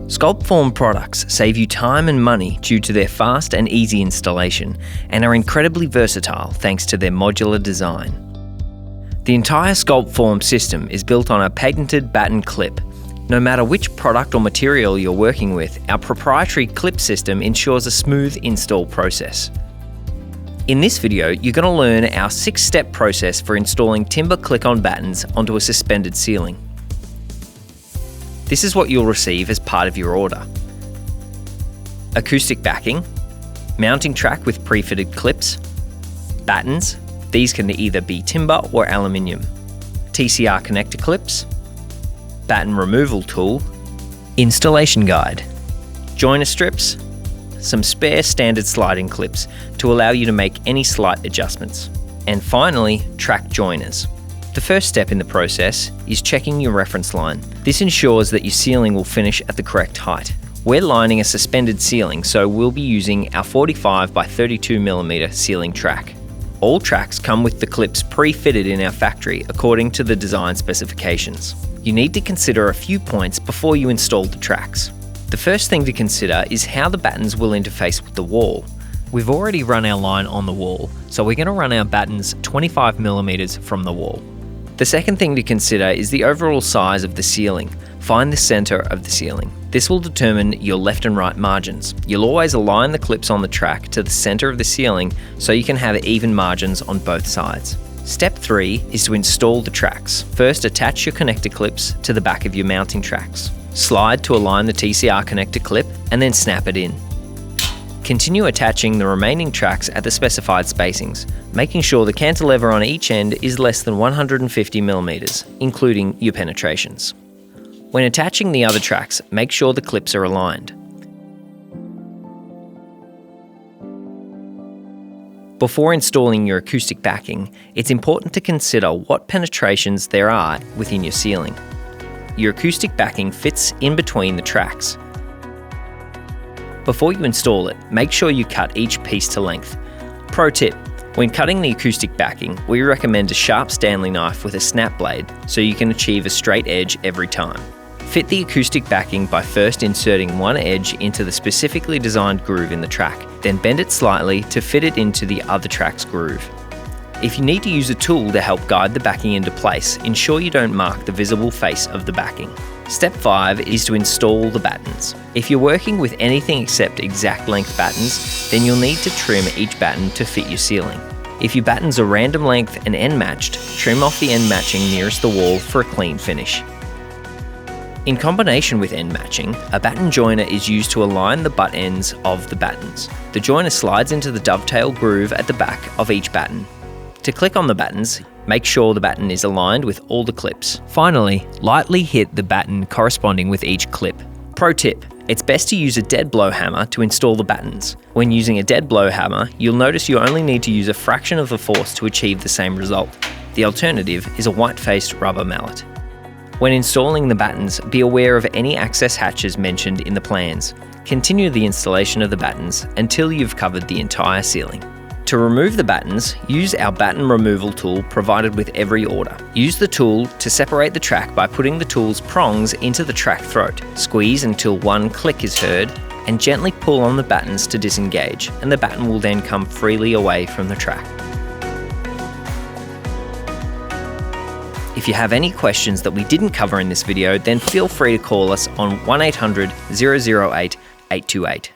Sculptform products save you time and money due to their fast and easy installation and are incredibly versatile thanks to their modular design. The entire Sculptform system is built on a patented Batten clip. No matter which product or material you're working with, our proprietary clip system ensures a smooth install process. In this video, you're going to learn our 6-step process for installing timber click-on battens onto a suspended ceiling. This is what you'll receive as part of your order: acoustic backing, mounting track with pre-fitted clips, battens, these can either be timber or aluminium, TCR connector clips, batten removal tool, installation guide, joiner strips, some spare standard sliding clips to allow you to make any slight adjustments, and finally, track joiners. The first step in the process is checking your reference line. This ensures that your ceiling will finish at the correct height. We're lining a suspended ceiling, so we'll be using our 45 by 32mm ceiling track. All tracks come with the clips pre-fitted in our factory according to the design specifications. You need to consider a few points before you install the tracks. The first thing to consider is how the battens will interface with the wall. We've already run our line on the wall, so we're going to run our battens 25mm from the wall. The second thing to consider is the overall size of the ceiling. Find the center of the ceiling. This will determine your left and right margins. You'll always align the clips on the track to the center of the ceiling so you can have even margins on both sides. Step 3 is to install the tracks. First, attach your connector clips to the back of your mounting tracks. Slide to align the TCR connector clip and then snap it in. Continue attaching the remaining tracks at the specified spacings, making sure the cantilever on each end is less than 150mm, including your penetrations. When attaching the other tracks, make sure the clips are aligned. Before installing your acoustic backing, it's important to consider what penetrations there are within your ceiling. Your acoustic backing fits in between the tracks. Before you install it, make sure you cut each piece to length. Pro tip: when cutting the acoustic backing, we recommend a sharp Stanley knife with a snap blade so you can achieve a straight edge every time. Fit the acoustic backing by first inserting one edge into the specifically designed groove in the track, then bend it slightly to fit it into the other track's groove. If you need to use a tool to help guide the backing into place, ensure you don't mark the visible face of the backing. Step 5 is to install the battens. If you're working with anything except exact length battens, then you'll need to trim each batten to fit your ceiling. If your battens are random length and end matched, trim off the end matching nearest the wall for a clean finish. In combination with end matching, a batten joiner is used to align the butt ends of the battens. The joiner slides into the dovetail groove at the back of each batten. To click on the battens, make sure the batten is aligned with all the clips. Finally, lightly hit the batten corresponding with each clip. Pro tip: it's best to use a dead blow hammer to install the battens. When using a dead blow hammer, you'll notice you only need to use a fraction of the force to achieve the same result. The alternative is a white-faced rubber mallet. When installing the battens, be aware of any access hatches mentioned in the plans. Continue the installation of the battens until you've covered the entire ceiling. To remove the battens, use our batten removal tool provided with every order. Use the tool to separate the track by putting the tool's prongs into the track throat. Squeeze until one click is heard and gently pull on the battens to disengage, and the batten will then come freely away from the track. If you have any questions that we didn't cover in this video, then feel free to call us on 1800 008 828.